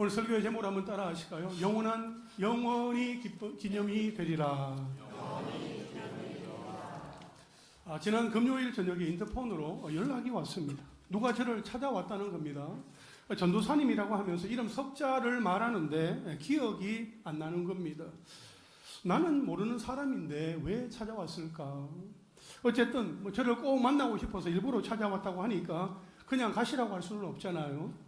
오늘 설교의 제목을 한번 따라 하실까요? 영원히 기념이 되리라. 지난 금요일 저녁에 인터폰으로 연락이 왔습니다. 누가 저를 찾아왔다는 겁니다. 전도사님이라고 하면서 이름 석자를 말하는데 기억이 안 나는 겁니다. 나는 모르는 사람인데 왜 찾아왔을까? 어쨌든 저를 꼭 만나고 싶어서 일부러 찾아왔다고 하니까 그냥 가시라고 할 수는 없잖아요.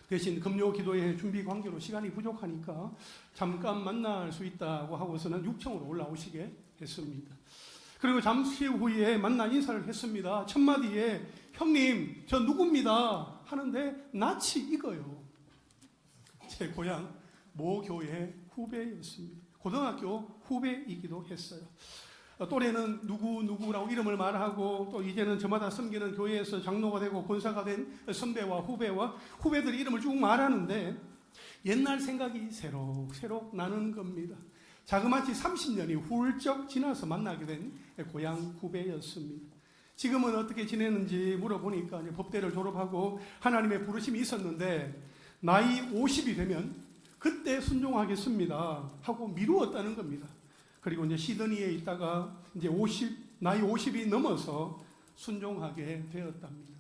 대신 금요 기도회 준비 관계로 시간이 부족하니까 잠깐 만날 수 있다고 하고서는 6층으로 올라오시게 했습니다. 그리고 잠시 후에 만나 인사를 했습니다. 첫 마디에 형님 저 누굽니다 하는데 낯이 익어요. 제 고향 모 교회 후배였습니다. 고등학교 후배이기도 했어요. 또래는 누구라고 이름을 말하고 또 이제는 저마다 섬기는 교회에서 장로가 되고 권사가 된 선배와 후배들의 이름을 쭉 말하는데 옛날 생각이 새록 나는 겁니다. 자그마치 30년이 훌쩍 지나서 만나게 된 고향 후배였습니다. 지금은 어떻게 지내는지 물어보니까 이제 법대를 졸업하고 하나님의 부르심이 있었는데 나이 50이 되면 그때 순종하겠습니다 하고 미루었다는 겁니다. 그리고 이제 시드니에 있다가 이제 나이 50이 넘어서 순종하게 되었답니다.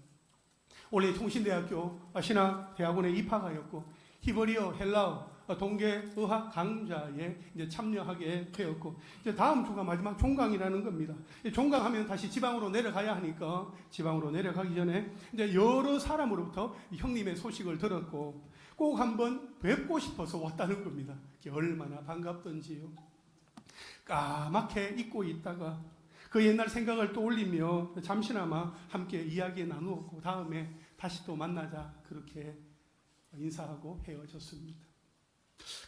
원래 통신대학교 신학대학원에 입학하였고 히브리어, 헬라어, 동계의학 강좌에 이제 참여하게 되었고 이제 다음 주가 마지막 종강이라는 겁니다. 종강하면 다시 지방으로 내려가야 하니까 지방으로 내려가기 전에 이제 여러 사람으로부터 형님의 소식을 들었고 꼭 한번 뵙고 싶어서 왔다는 겁니다. 얼마나 반갑던지요. 까맣게 잊고 있다가 그 옛날 생각을 떠올리며 잠시나마 함께 이야기 나누었고 다음에 다시 또 만나자 그렇게 인사하고 헤어졌습니다.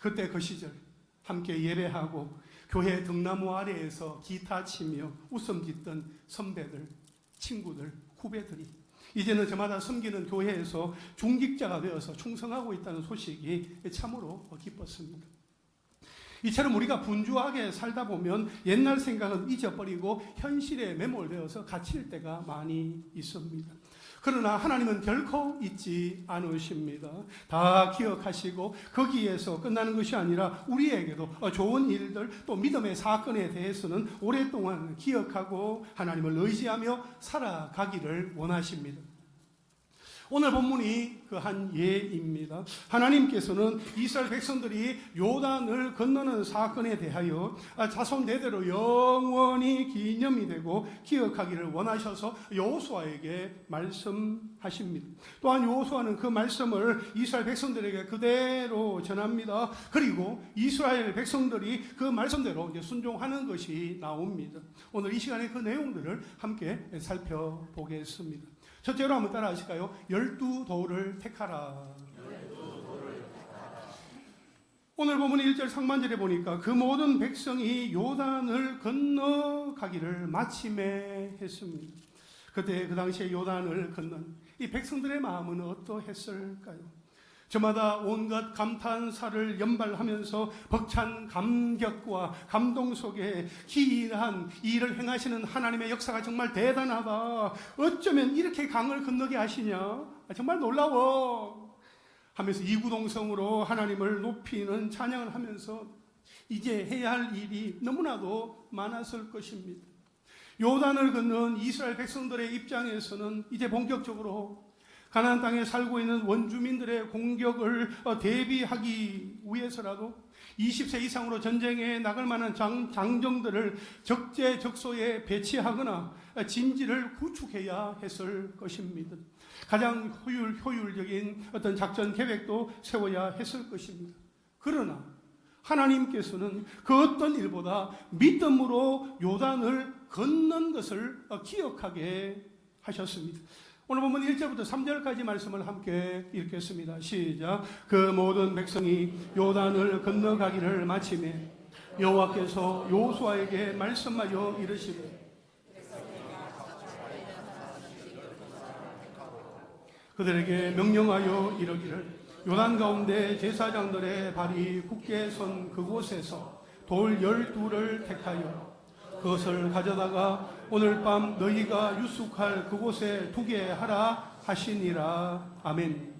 그때 그 시절 함께 예배하고 교회 등나무 아래에서 기타 치며 웃음 짓던 선배들, 친구들, 후배들이 이제는 저마다 섬기는 교회에서 중직자가 되어서 충성하고 있다는 소식이 참으로 기뻤습니다. 이처럼 우리가 분주하게 살다 보면 옛날 생각은 잊어버리고 현실에 매몰되어서 갇힐 때가 많이 있습니다. 그러나 하나님은 결코 잊지 않으십니다. 다 기억하시고 거기에서 끝나는 것이 아니라 우리에게도 좋은 일들 또 믿음의 사건에 대해서는 오랫동안 기억하고 하나님을 의지하며 살아가기를 원하십니다. 오늘 본문이 그 한 예입니다. 하나님께서는 이스라엘 백성들이 요단을 건너는 사건에 대하여 자손 대대로 영원히 기념이 되고 기억하기를 원하셔서 여호수아에게 말씀하십니다. 또한 여호수아는 그 말씀을 이스라엘 백성들에게 그대로 전합니다. 그리고 이스라엘 백성들이 그 말씀대로 이제 순종하는 것이 나옵니다. 오늘 이 시간에 그 내용들을 함께 살펴보겠습니다. 첫째로 한번 따라 하실까요? 12도를 택하라. 오늘 본문 1절 상반절에 보니까 그 모든 백성이 요단을 건너가기를 마침에 했습니다. 그때 그 당시에 요단을 건넌 이 백성들의 마음은 어떠했을까요? 저마다 온갖 감탄사를 연발하면서 벅찬 감격과 감동 속에 기이한 일을 행하시는 하나님의 역사가 정말 대단하다. 어쩌면 이렇게 강을 건너게 하시냐? 정말 놀라워. 하면서 이구동성으로 하나님을 높이는 찬양을 하면서 이제 해야 할 일이 너무나도 많았을 것입니다. 요단을 건넌 이스라엘 백성들의 입장에서는 이제 본격적으로 가나안 땅에 살고 있는 원주민들의 공격을 대비하기 위해서라도 20세 이상으로 전쟁에 나갈 만한 장정들을 적재적소에 배치하거나 진지를 구축해야 했을 것입니다. 가장 효율적인 어떤 작전 계획도 세워야 했을 것입니다. 그러나 하나님께서는 그 어떤 일보다 믿음으로 요단을 건넌 것을 기억하게 하셨습니다. 오늘 보면 1절부터 3절까지 말씀을 함께 읽겠습니다. 시작. 그 모든 백성이 요단을 건너가기를 마치매 여호와께서 여호수아에게 말씀하여 이르시되 그들에게 명령하여 이르기를 요단 가운데 제사장들의 발이 굳게 선 그곳에서 돌 12를 택하여 그것을 가져다가 오늘 밤 너희가 유숙할 그곳에 두게 하라 하시니라. 아멘.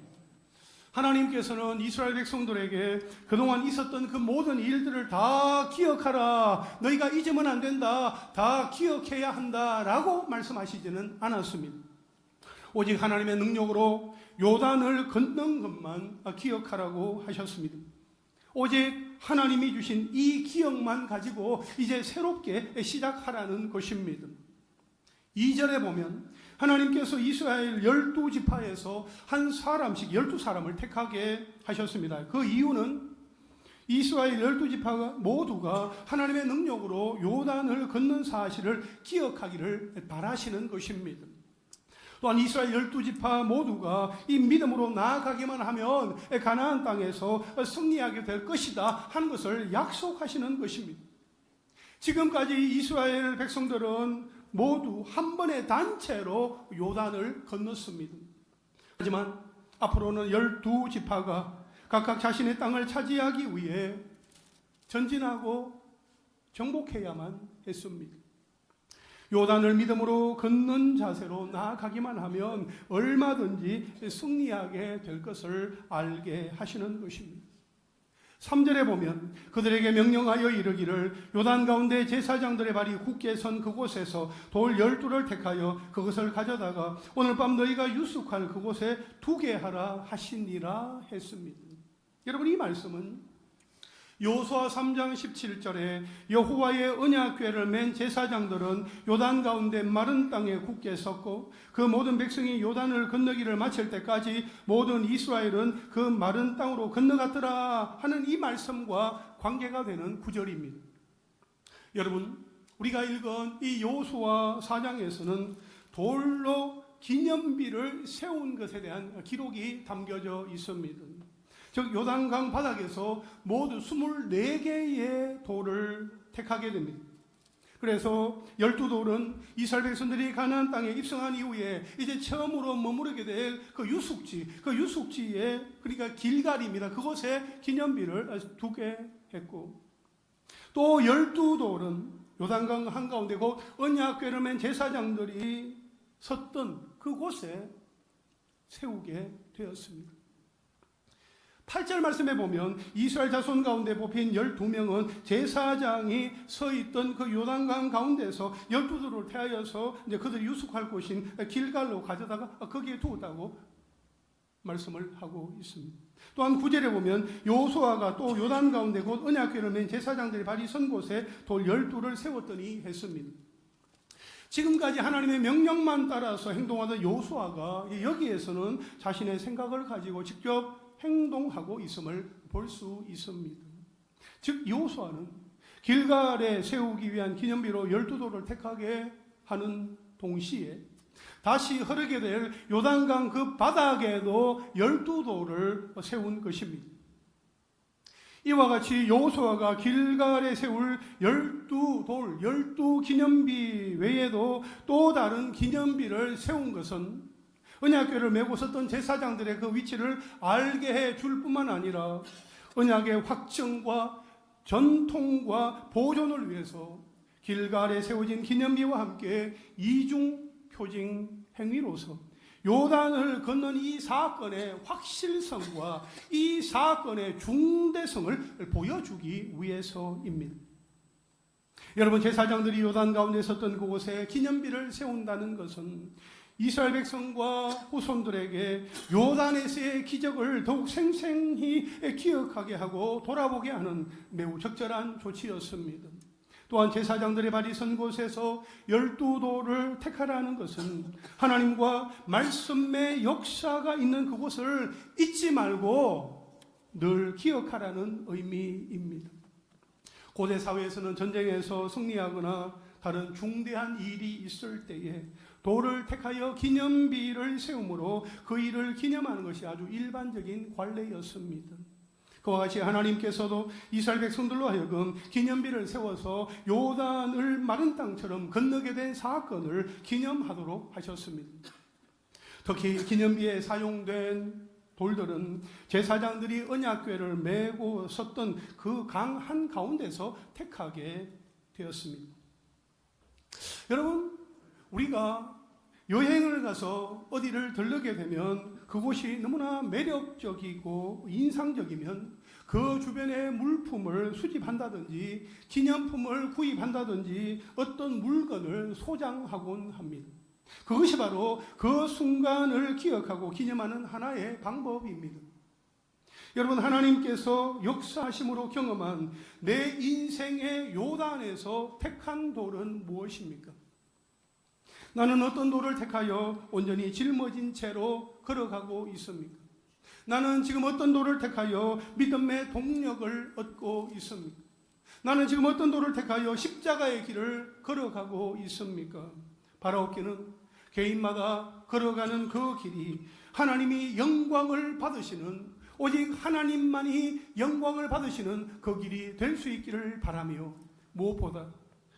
하나님께서는 이스라엘 백성들에게 그동안 있었던 그 모든 일들을 다 기억하라. 너희가 잊으면 안 된다. 다 기억해야 한다. 라고 말씀하시지는 않았습니다. 오직 하나님의 능력으로 요단을 건넌 것만 기억하라고 하셨습니다. 오직 하나님이 주신 이 기억만 가지고 이제 새롭게 시작하라는 것입니다. 2절에 보면 하나님께서 이스라엘 12지파에서 한 사람씩 12사람을 택하게 하셨습니다. 그 이유는 이스라엘 12지파가 모두가 하나님의 능력으로 요단을 건넌 사실을 기억하기를 바라시는 것입니다. 또한 이스라엘 12지파 모두가 이 믿음으로 나아가기만 하면 가나안 땅에서 승리하게 될 것이다 하는 것을 약속하시는 것입니다. 지금까지 이스라엘 백성들은 모두 한 번의 단체로 요단을 건넜습니다. 하지만 앞으로는 12지파가 각각 자신의 땅을 차지하기 위해 전진하고 정복해야만 했습니다. 요단을 믿음으로 걷는 자세로 나아가기만 하면 얼마든지 승리하게 될 것을 알게 하시는 것입니다. 3절에 보면 그들에게 명령하여 이르기를 요단 가운데 제사장들의 발이 굳게 선 그곳에서 돌 12를 택하여 그것을 가져다가 오늘 밤 너희가 유숙할 그곳에 두게 하라 하시니라 했습니다. 여러분, 이 말씀은 여호수아 3장 17절에 여호와의 언약궤를 맨 제사장들은 요단 가운데 마른 땅에 굳게 섰고 그 모든 백성이 요단을 건너기를 마칠 때까지 모든 이스라엘은 그 마른 땅으로 건너갔더라 하는 이 말씀과 관계가 되는 구절입니다. 여러분, 우리가 읽은 이 여호수아 4장에서는 돌로 기념비를 세운 것에 대한 기록이 담겨져 있습니다. 즉 요단강 바닥에서 모두 24개의 돌을 택하게 됩니다. 그래서 12돌은 이스라엘 백성들이 가나안 땅에 입성한 이후에 이제 처음으로 머무르게 될 그 유숙지에 그러니까 길갈입니다. 그곳에 기념비를 두게 했고 또 12돌은 요단강 한가운데 곧 언약궤를 맨 제사장들이 섰던 그곳에 세우게 되었습니다. 8절 말씀에 보면 이스라엘 자손 가운데 뽑힌 12명은 제사장이 서 있던 그 요단강 가운데서 12돌을 태하여서 이제 그들이 유숙할 곳인 길갈로 가져다가 거기에 두었다고 말씀을 하고 있습니다. 또한 9절에 보면 여호수아가 또 요단 가운데 곧 언약궤를 맨 제사장들이 발이 선 곳에 돌 12를 세웠더니 했습니다. 지금까지 하나님의 명령만 따라서 행동하던 여호수아가 여기에서는 자신의 생각을 가지고 직접 행동하고 있음을 볼 수 있습니다. 즉 여호수아는 길갈에 세우기 위한 기념비로 12돌을 택하게 하는 동시에 다시 흐르게 될 요단강 그 바닥에도 12돌을 세운 것입니다. 이와 같이 여호수아가 길갈에 세울 12돌, 12기념비 외에도 또 다른 기념비를 세운 것은 언약궤를 메고 섰던 제사장들의 그 위치를 알게 해 줄 뿐만 아니라 언약의 확정과 전통과 보존을 위해서 길갈에 세워진 기념비와 함께 이중 표징 행위로서 요단을 건넌 이 사건의 확실성과 이 사건의 중대성을 보여주기 위해서입니다. 여러분, 제사장들이 요단 가운데 섰던 그곳에 기념비를 세운다는 것은 이스라엘 백성과 후손들에게 요단에서의 기적을 더욱 생생히 기억하게 하고 돌아보게 하는 매우 적절한 조치였습니다. 또한 제사장들의 발이 선 곳에서 12돌을 택하라는 것은 하나님과 말씀의 역사가 있는 그곳을 잊지 말고 늘 기억하라는 의미입니다. 고대 사회에서는 전쟁에서 승리하거나 다른 중대한 일이 있을 때에 돌을 택하여 기념비를 세우므로 그 일을 기념하는 것이 아주 일반적인 관례였습니다. 그와 같이 하나님께서도 이스라엘 백성들로 하여금 기념비를 세워서 요단을 마른 땅처럼 건너게 된 사건을 기념하도록 하셨습니다. 특히 기념비에 사용된 돌들은 제사장들이 언약궤를 메고 섰던 그 강 한가운데서 택하게 되었습니다. 여러분, 우리가 여행을 가서 어디를 들르게 되면 그곳이 너무나 매력적이고 인상적이면 그 주변의 물품을 수집한다든지 기념품을 구입한다든지 어떤 물건을 소장하곤 합니다. 그것이 바로 그 순간을 기억하고 기념하는 하나의 방법입니다. 여러분, 하나님께서 역사하심으로 경험한 내 인생의 요단에서 택한 돌은 무엇입니까? 나는 어떤 돌을 택하여 온전히 짊어진 채로 걸어가고 있습니까? 나는 지금 어떤 돌을 택하여 믿음의 동력을 얻고 있습니까? 나는 지금 어떤 돌을 택하여 십자가의 길을 걸어가고 있습니까? 바라옵기는 개인마다 걸어가는 그 길이 하나님이 영광을 받으시는, 오직 하나님만이 영광을 받으시는 그 길이 될 수 있기를 바라며, 무엇보다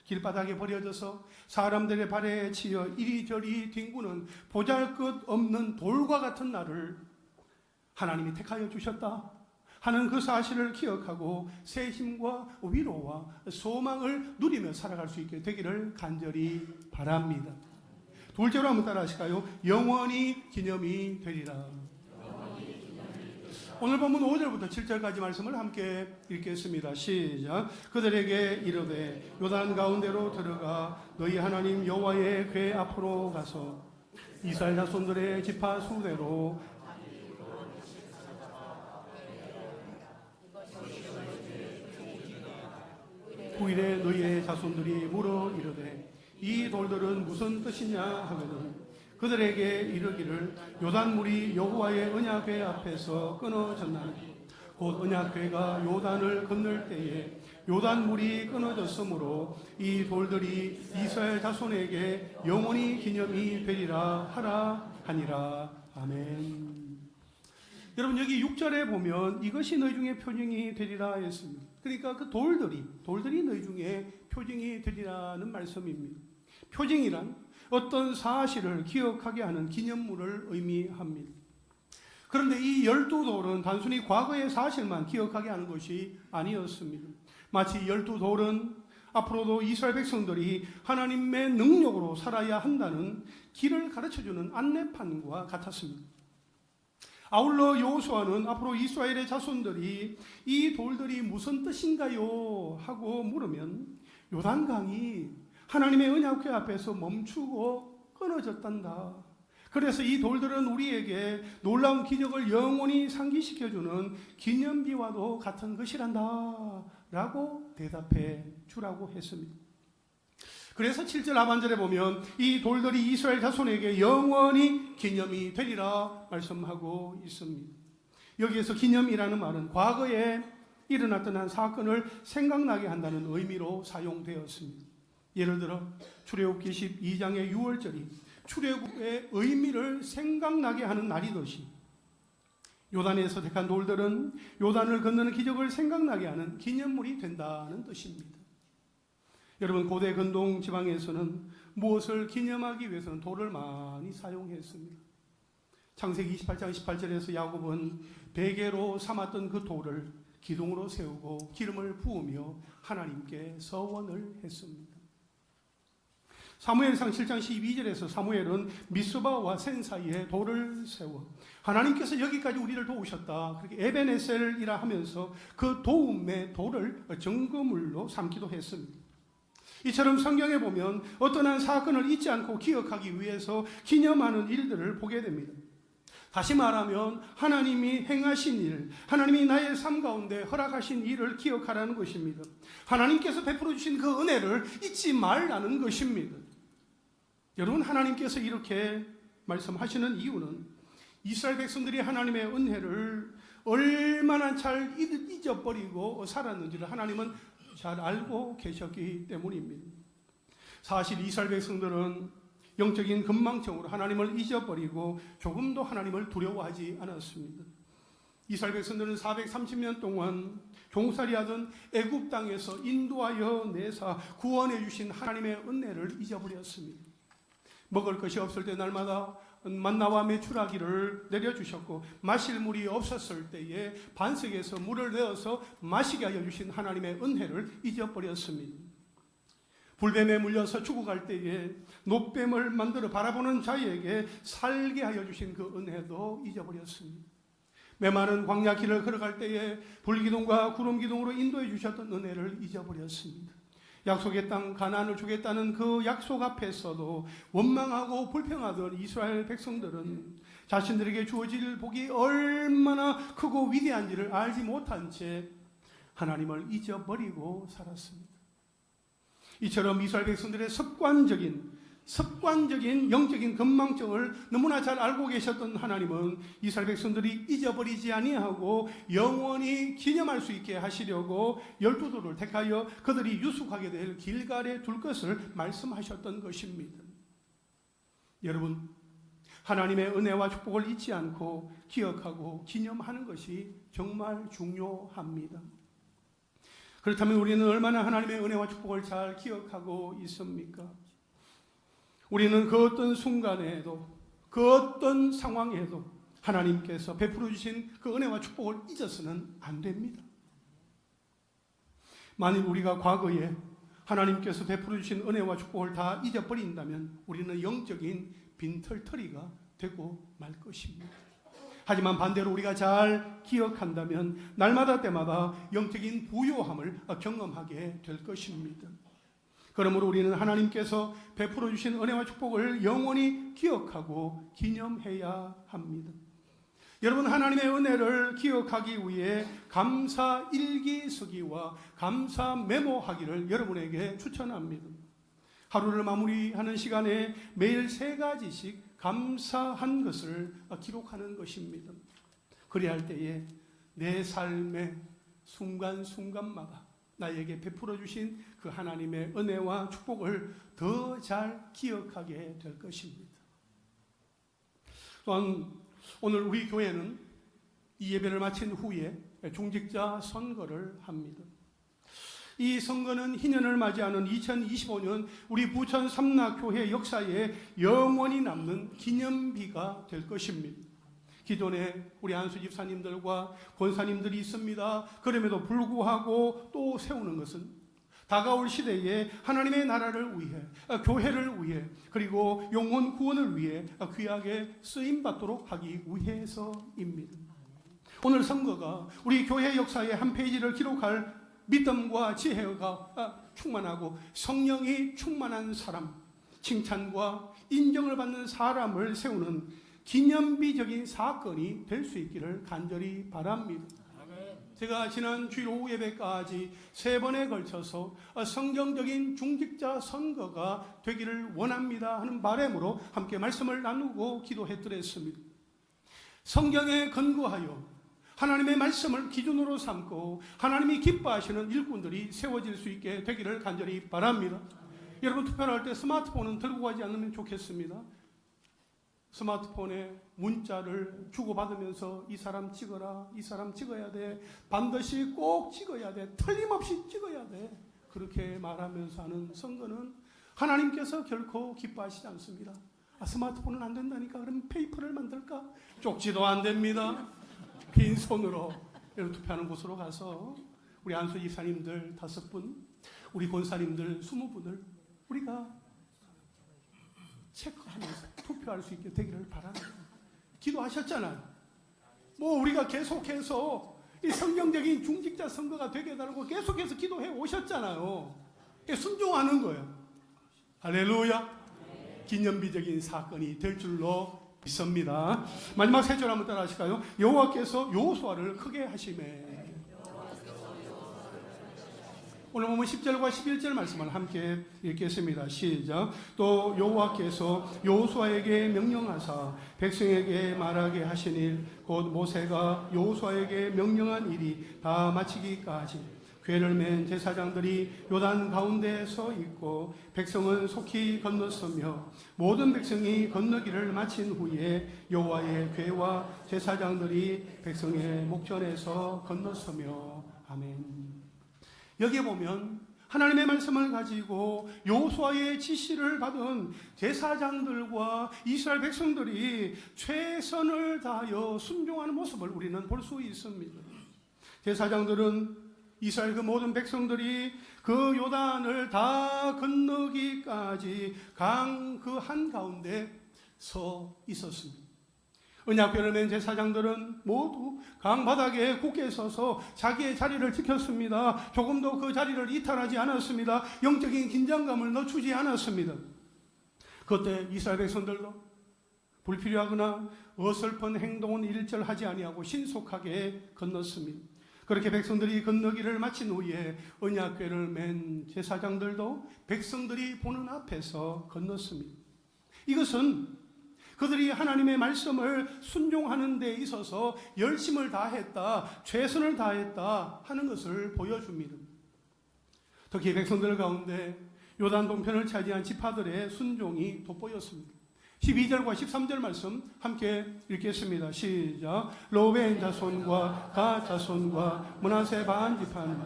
길바닥에 버려져서 사람들의 발에 치여 이리저리 뒹구는 보잘것없는 돌과 같은 나를 하나님이 택하여 주셨다 하는 그 사실을 기억하고 새 힘과 위로와 소망을 누리며 살아갈 수 있게 되기를 간절히 바랍니다. 둘째로 한번 따라 하실까요? 영원히 기념이 되리라. 오늘 본문 5절부터 7절까지 말씀을 함께 읽겠습니다. 시작. 그들에게 이르되 요단 가운데로 들어가 너희 하나님 여호와의 궤 앞으로 가서 이스라엘 자손들의 지파 수대로 후일에 너희의 자손들이 물어 이르되 이 돌들은 무슨 뜻이냐 하거든 그들에게 이르기를 요단물이 여호와의 언약궤 앞에서 끊어졌나니 곧 언약궤가 요단을 건널 때에 요단물이 끊어졌으므로 이 돌들이 이스라엘 자손에게 영원히 기념이 되리라 하라 하니라. 아멘. 여러분, 여기 6절에 보면 이것이 너희 중에 표징이 되리라 했습니다. 그러니까 그 돌들이 너희 중에 표징이 되리라는 말씀입니다. 표징이란 어떤 사실을 기억하게 하는 기념물을 의미합니다. 그런데 이 12돌은 단순히 과거의 사실만 기억하게 하는 것이 아니었습니다. 마치 12돌은 앞으로도 이스라엘 백성들이 하나님의 능력으로 살아야 한다는 길을 가르쳐주는 안내판과 같았습니다. 아울러 여호수아는 앞으로 이스라엘의 자손들이 이 돌들이 무슨 뜻인가요? 하고 물으면 요단강이 하나님의 언약궤 앞에서 멈추고 끊어졌단다. 그래서 이 돌들은 우리에게 놀라운 기적을 영원히 상기시켜주는 기념비와도 같은 것이란다 라고 대답해 주라고 했습니다. 그래서 7절 하반절에 보면 이 돌들이 이스라엘 자손에게 영원히 기념이 되리라 말씀하고 있습니다. 여기에서 기념이라는 말은 과거에 일어났던 한 사건을 생각나게 한다는 의미로 사용되었습니다. 예를 들어 출애굽기 12장의 6월절이 출애굽의 의미를 생각나게 하는 날이듯이 요단에서 택한 돌들은 요단을 건너는 기적을 생각나게 하는 기념물이 된다는 뜻입니다. 여러분, 고대 근동 지방에서는 무엇을 기념하기 위해서는 돌을 많이 사용했습니다. 창세기 28장 18절에서 야곱은 베개로 삼았던 그 돌을 기둥으로 세우고 기름을 부으며 하나님께 서원을 했습니다. 사무엘상 7장 12절에서 사무엘은 미스바와 센 사이에 돌을 세워 하나님께서 여기까지 우리를 도우셨다, 그렇게 에벤에셀이라 하면서 그 도움의 돌을 증거물로 삼기도 했습니다. 이처럼 성경에 보면 어떤 한 사건을 잊지 않고 기억하기 위해서 기념하는 일들을 보게 됩니다. 다시 말하면 하나님이 행하신 일, 하나님이 나의 삶 가운데 허락하신 일을 기억하라는 것입니다. 하나님께서 베풀어 주신 그 은혜를 잊지 말라는 것입니다. 여러분, 하나님께서 이렇게 말씀하시는 이유는 이스라엘 백성들이 하나님의 은혜를 얼마나 잘 잊어버리고 살았는지를 하나님은 잘 알고 계셨기 때문입니다. 사실 이스라엘 백성들은 영적인 건망증으로 하나님을 잊어버리고 조금도 하나님을 두려워하지 않았습니다. 이스라엘 백성들은 430년 동안 종살이하던 애굽 땅에서 인도하여 내사 구원해 주신 하나님의 은혜를 잊어버렸습니다. 먹을 것이 없을 때 날마다 만나와 메추라기를 내려주셨고 마실 물이 없었을 때에 반석에서 물을 내어서 마시게 하여 주신 하나님의 은혜를 잊어버렸습니다. 불뱀에 물려서 죽어갈 때에 노뱀을 만들어 바라보는 자에게 살게 하여 주신 그 은혜도 잊어버렸습니다. 메마른 광야 길을 걸어갈 때에 불기둥과 구름기둥으로 인도해 주셨던 은혜를 잊어버렸습니다. 약속의 땅 가나안을 주겠다는 그 약속 앞에서도 원망하고 불평하던 이스라엘 백성들은 자신들에게 주어질 복이 얼마나 크고 위대한지를 알지 못한 채 하나님을 잊어버리고 살았습니다. 이처럼 이스라엘 백성들의 습관적인 영적인 건망증을 너무나 잘 알고 계셨던 하나님은 이스라엘 백성들이 잊어버리지 아니하고 영원히 기념할 수 있게 하시려고 12도를 택하여 그들이 유숙하게 될 길갈에 둘 것을 말씀하셨던 것입니다. 여러분, 하나님의 은혜와 축복을 잊지 않고 기억하고 기념하는 것이 정말 중요합니다. 그렇다면 우리는 얼마나 하나님의 은혜와 축복을 잘 기억하고 있습니까? 우리는 그 어떤 순간에도, 그 어떤 상황에도 하나님께서 베풀어 주신 그 은혜와 축복을 잊어서는 안 됩니다. 만일 우리가 과거에 하나님께서 베풀어 주신 은혜와 축복을 다 잊어버린다면 우리는 영적인 빈털터리가 되고 말 것입니다. 하지만 반대로 우리가 잘 기억한다면 날마다 때마다 영적인 부요함을 경험하게 될 것입니다. 그러므로 우리는 하나님께서 베풀어 주신 은혜와 축복을 영원히 기억하고 기념해야 합니다. 여러분, 하나님의 은혜를 기억하기 위해 감사 일기 쓰기와 감사 메모하기를 여러분에게 추천합니다. 하루를 마무리하는 시간에 매일 3가지씩 감사한 것을 기록하는 것입니다. 그리할 때에 내 삶의 순간순간마다 나에게 베풀어 주신 그 하나님의 은혜와 축복을 더 잘 기억하게 될 것입니다. 또한 오늘 우리 교회는 이 예배를 마친 후에 중직자 선거를 합니다. 이 선거는 희년을 맞이하는 2025년 우리 부천 삼락교회 역사에 영원히 남는 기념비가 될 것입니다. 기존에 우리 안수 집사님들과 권사님들이 있습니다. 그럼에도 불구하고 또 세우는 것은 다가올 시대에 하나님의 나라를 위해, 교회를 위해, 그리고 영혼 구원을 위해 귀하게 쓰임받도록 하기 위해서입니다. 오늘 선거가 우리 교회 역사의 한 페이지를 기록할 믿음과 지혜가 충만하고 성령이 충만한 사람, 칭찬과 인정을 받는 사람을 세우는 기념비적인 사건이 될 수 있기를 간절히 바랍니다. 제가 지난 주일 오후 예배까지 3번에 걸쳐서 성경적인 중직자 선거가 되기를 원합니다 하는 바람으로 함께 말씀을 나누고 기도해드렸습니다. 성경에 근거하여 하나님의 말씀을 기준으로 삼고 하나님이 기뻐하시는 일꾼들이 세워질 수 있게 되기를 간절히 바랍니다. 여러분, 투표를 할 때 스마트폰은 들고 가지 않으면 좋겠습니다. 스마트폰에 문자를 주고받으면서 이 사람 찍어라, 이 사람 찍어야 돼, 반드시 꼭 찍어야 돼, 틀림없이 찍어야 돼, 그렇게 말하면서 하는 선거는 하나님께서 결코 기뻐하시지 않습니다. 스마트폰은 안 된다니까 그럼 페이퍼를 만들까? 쪽지도 안 됩니다. 빈손으로 여러분 투표하는 곳으로 가서 우리 안수 집사님들 5분, 우리 권사님들 20분을 우리가 체크하면서 투표할 수 있게 되기를 바랍니다. 기도하셨잖아요. 우리가 계속해서 이 성경적인 중직자 선거가 되게 해달라고 계속해서 기도해 오셨잖아요. 순종하는 거예요. 할렐루야. 기념비적인 사건이 될 줄로 믿습니다. 마지막 3절 한번 따라 하실까요? 여호와께서 여호수아를 크게 하시매. 오늘 보면 10절과 11절 말씀을 함께 읽겠습니다. 시작. 또 여호와께서 여호수아에게 명령하사 백성에게 말하게 하신 일, 곧 모세가 여호수아에게 명령한 일이 다 마치기까지 궤를 맨 제사장들이 요단 가운데 서 있고 백성은 속히 건넜으며 모든 백성이 건너기를 마친 후에 여호와의 궤와 제사장들이 백성의 목전에서 건넜으며. 아멘. 여기에 보면 하나님의 말씀을 가지고 여호수아의 지시를 받은 제사장들과 이스라엘 백성들이 최선을 다하여 순종하는 모습을 우리는 볼 수 있습니다. 제사장들은 이스라엘 그 모든 백성들이 그 요단을 다 건너기까지 강 그 한가운데 서 있었습니다. 언약궤를 맨 제사장들은 모두 강바닥에 굳게 서서 자기의 자리를 지켰습니다. 조금도 그 자리를 이탈하지 않았습니다. 영적인 긴장감을 늦추지 않았습니다. 그때 이스라엘 백성들도 불필요하거나 어설픈 행동은 일절하지 아니하고 신속하게 건넜습니다. 그렇게 백성들이 건너기를 마친 후에 언약궤를 맨 제사장들도 백성들이 보는 앞에서 건넜습니다. 이것은 그들이 하나님의 말씀을 순종하는 데 있어서 열심을 다했다, 최선을 다했다 하는 것을 보여줍니다. 특히 백성들 가운데 요단 동편을 차지한 지파들의 순종이 돋보였습니다. 12절과 13절 말씀 함께 읽겠습니다. 시작. 로벤 자손과 갓 자손과 므낫세 반 지파는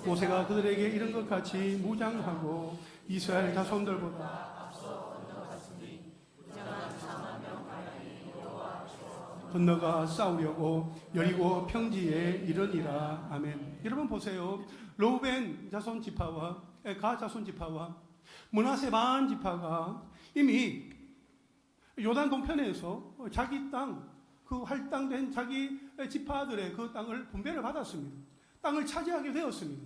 모세가 그들에게 이른 것 같이 무장하고 이스라엘 자손들보다 건너가 싸우려고 여리고 평지에 이르니라. 아멘. 여러분 보세요. 로벤 자손 지파와 가 자손 지파와 므낫세 반 지파가 이미 요단 동편에서 자기 땅, 그 할당된 자기 지파들의 그 땅을 분배를 받았습니다. 땅을 차지하게 되었습니다.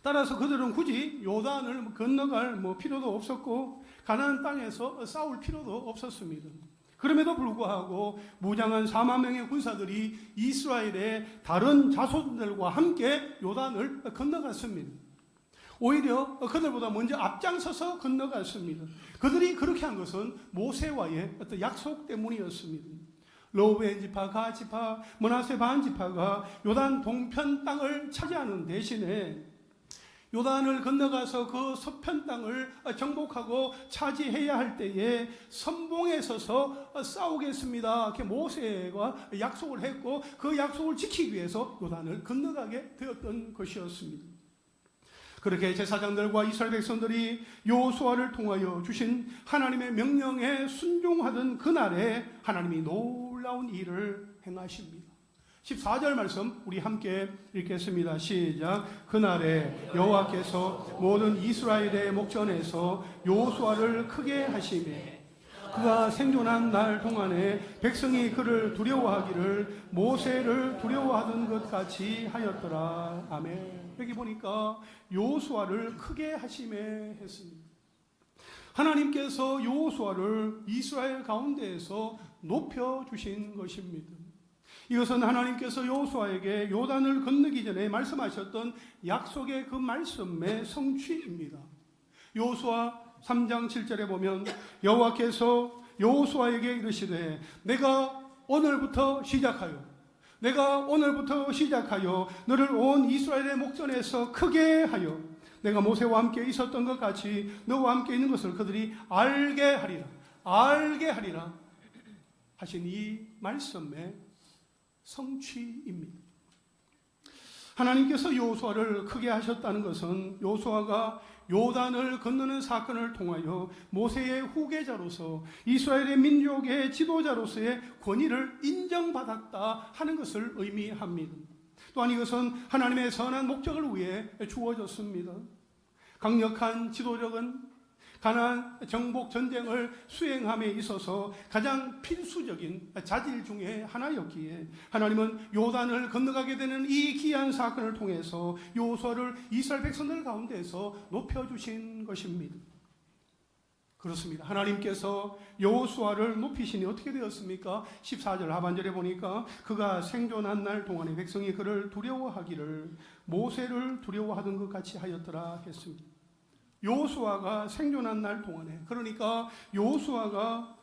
따라서 그들은 굳이 요단을 건너갈 필요도 없었고 가나안 땅에서 싸울 필요도 없었습니다. 그럼에도 불구하고 무장한 4만 명의 군사들이 이스라엘의 다른 자손들과 함께 요단을 건너갔습니다. 오히려 그들보다 먼저 앞장서서 건너갔습니다. 그들이 그렇게 한 것은 모세와의 어떤 약속 때문이었습니다. 로벤 지파, 가 지파, 므낫세 반 지파가 요단 동편 땅을 차지하는 대신에 요단을 건너가서 그 서편 땅을 정복하고 차지해야 할 때에 선봉에 서서 싸우겠습니다. 이렇게 모세가 약속을 했고 그 약속을 지키기 위해서 요단을 건너가게 되었던 것이었습니다. 그렇게 제사장들과 이스라엘 백성들이 여호수아를 통하여 주신 하나님의 명령에 순종하던 그날에 하나님이 놀라운 일을 행하십니다. 14절 말씀 우리 함께 읽겠습니다. 시작. 그날에 여호와께서 모든 이스라엘의 목전에서 여호수아를 크게 하시매 그가 생존한 날 동안에 백성이 그를 두려워하기를 모세를 두려워하던 것 같이 하였더라. 아멘. 여기 보니까 여호수아를 크게 하시매 했습니다. 하나님께서 여호수아를 이스라엘 가운데에서 높여주신 것입니다. 이것은 하나님께서 여호수아에게 요단을 건너기 전에 말씀하셨던 약속의 그 말씀의 성취입니다. 여호수아 3장 7절에 보면 여호와께서 여호수아에게 이르시되 내가 오늘부터 시작하여 너를 온 이스라엘의 목전에서 크게 하여 내가 모세와 함께 있었던 것 같이 너와 함께 있는 것을 그들이 알게 하리라 하신 이 말씀의 성취입니다. 하나님께서 여호수아를 크게 하셨다는 것은 여호수아가 요단을 건너는 사건을 통하여 모세의 후계자로서 이스라엘의 민족의 지도자로서의 권위를 인정받았다 하는 것을 의미합니다. 또한 이것은 하나님의 선한 목적을 위해 주어졌습니다. 강력한 지도력은 가나안 정복 전쟁을 수행함에 있어서 가장 필수적인 자질 중에 하나였기에 하나님은 요단을 건너가게 되는 이 귀한 사건을 통해서 여호수아를 이스라엘 백성들 가운데서 높여주신 것입니다. 그렇습니다. 하나님께서 여호수아를 높이시니 어떻게 되었습니까? 14절 하반절에 보니까 그가 생존한 날 동안에 백성이 그를 두려워하기를 모세를 두려워하던 것 같이 하였더라 했습니다. 여호수아가 생존한 날 동안에, 그러니까 여호수아가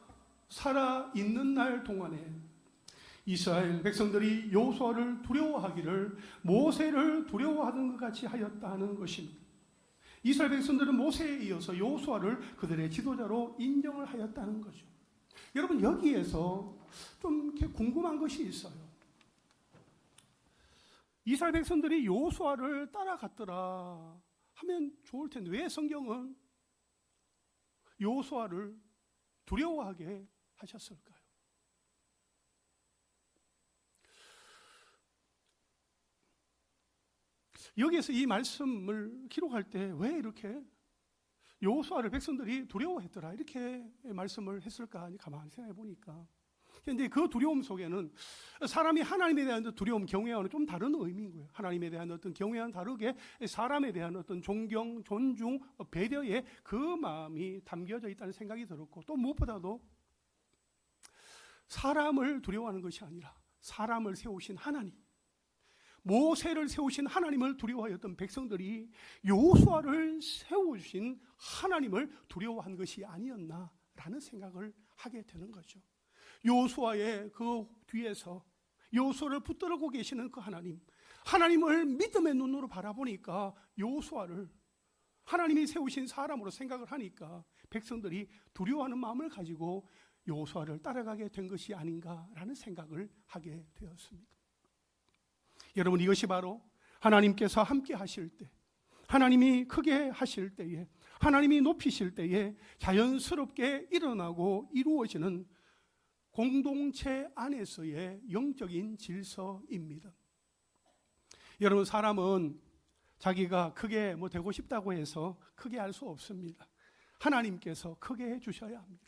살아있는 날 동안에 이스라엘 백성들이 여호수아를 두려워하기를 모세를 두려워하던 것 같이 하였다는 것입니다. 이스라엘 백성들은 모세에 이어서 여호수아를 그들의 지도자로 인정을 하였다는 거죠. 여러분, 여기에서 좀 이렇게 궁금한 것이 있어요. 이스라엘 백성들이 여호수아를 따라갔더라 하면 좋을 텐데 왜 성경은 여호수아를 두려워하게 하셨을까요? 여기에서 이 말씀을 기록할 때 왜 이렇게 여호수아를 백성들이 두려워했더라 이렇게 말씀을 했을까 가만히 생각해 보니까, 근데 그 두려움 속에는 사람이 하나님에 대한 두려움, 경외와는 좀 다른 의미인 거예요. 하나님에 대한 어떤 경외와는 다르게 사람에 대한 어떤 존경, 존중, 배려의 그 마음이 담겨져 있다는 생각이 들었고, 또 무엇보다도 사람을 두려워하는 것이 아니라 사람을 세우신 하나님, 모세를 세우신 하나님을 두려워하였던 백성들이 여호수아를 세우신 하나님을 두려워한 것이 아니었나라는 생각을 하게 되는 거죠. 여호수아의 그 뒤에서 여호수아를 붙들고 계시는 그 하나님을 믿음의 눈으로 바라보니까 여호수아를 하나님이 세우신 사람으로 생각을 하니까 백성들이 두려워하는 마음을 가지고 여호수아를 따라가게 된 것이 아닌가라는 생각을 하게 되었습니다. 여러분, 이것이 바로 하나님께서 함께 하실 때, 하나님이 크게 하실 때에, 하나님이 높이실 때에 자연스럽게 일어나고 이루어지는 공동체 안에서의 영적인 질서입니다. 여러분, 사람은 자기가 크게 되고 싶다고 해서 크게 할 수 없습니다. 하나님께서 크게 해주셔야 합니다.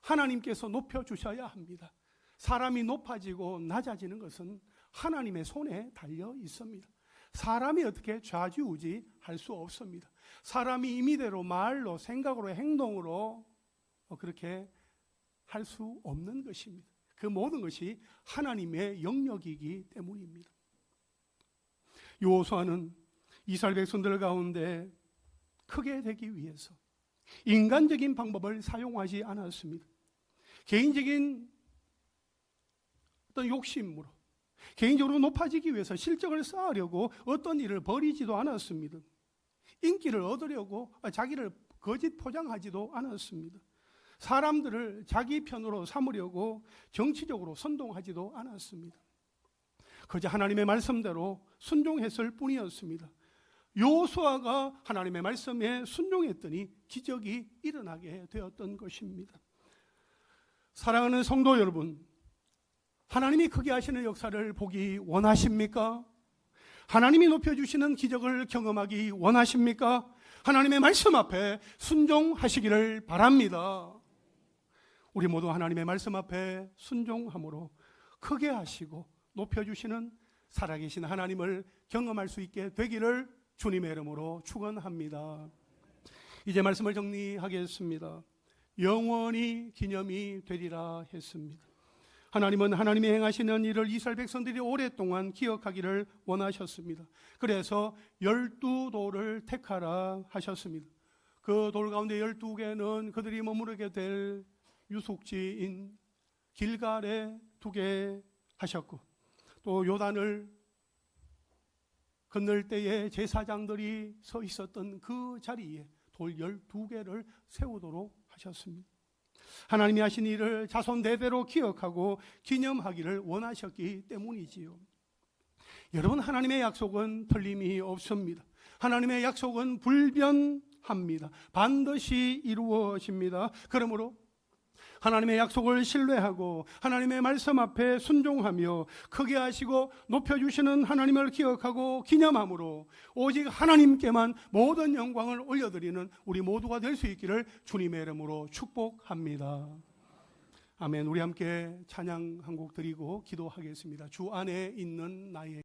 하나님께서 높여주셔야 합니다. 사람이 높아지고 낮아지는 것은 하나님의 손에 달려 있습니다. 사람이 어떻게 좌지우지할 수 없습니다. 사람이 임의대로 말로, 생각으로, 행동으로 그렇게 할 수 없는 것입니다. 그 모든 것이 하나님의 영역이기 때문입니다. 여호수아는 이스라엘 백성들 가운데 크게 되기 위해서 인간적인 방법을 사용하지 않았습니다. 개인적인 어떤 욕심으로, 개인적으로 높아지기 위해서 실적을 쌓으려고 어떤 일을 벌이지도 않았습니다. 인기를 얻으려고 자기를 거짓 포장하지도 않았습니다. 사람들을 자기 편으로 삼으려고 정치적으로 선동하지도 않았습니다. 그저 하나님의 말씀대로 순종했을 뿐이었습니다. 여호수아가 하나님의 말씀에 순종했더니 기적이 일어나게 되었던 것입니다. 사랑하는 성도 여러분, 하나님이 크게 하시는 역사를 보기 원하십니까? 하나님이 높여주시는 기적을 경험하기 원하십니까? 하나님의 말씀 앞에 순종하시기를 바랍니다. 우리 모두 하나님의 말씀 앞에 순종함으로 크게 하시고 높여주시는 살아계신 하나님을 경험할 수 있게 되기를 주님의 이름으로 축원합니다. 이제 말씀을 정리하겠습니다. 영원히 기념이 되리라 했습니다. 하나님은 하나님이 행하시는 일을 이스라엘 백성들이 오랫동안 기억하기를 원하셨습니다. 그래서 12돌을 택하라 하셨습니다. 그 돌 가운데 12개는 그들이 머무르게 될 유숙지인 길갈에 두게 하셨고, 또 요단을 건널 때에 제사장들이 서 있었던 그 자리에 돌 12개를 세우도록 하셨습니다. 하나님이 하신 일을 자손 대대로 기억하고 기념하기를 원하셨기 때문이지요. 여러분, 하나님의 약속은 틀림이 없습니다. 하나님의 약속은 불변합니다. 반드시 이루어집니다. 그러므로 하나님의 약속을 신뢰하고 하나님의 말씀 앞에 순종하며 크게 하시고 높여주시는 하나님을 기억하고 기념함으로 오직 하나님께만 모든 영광을 올려드리는 우리 모두가 될 수 있기를 주님의 이름으로 축복합니다. 아멘. 우리 함께 찬양 한 곡 드리고 기도하겠습니다. 주 안에 있는 나의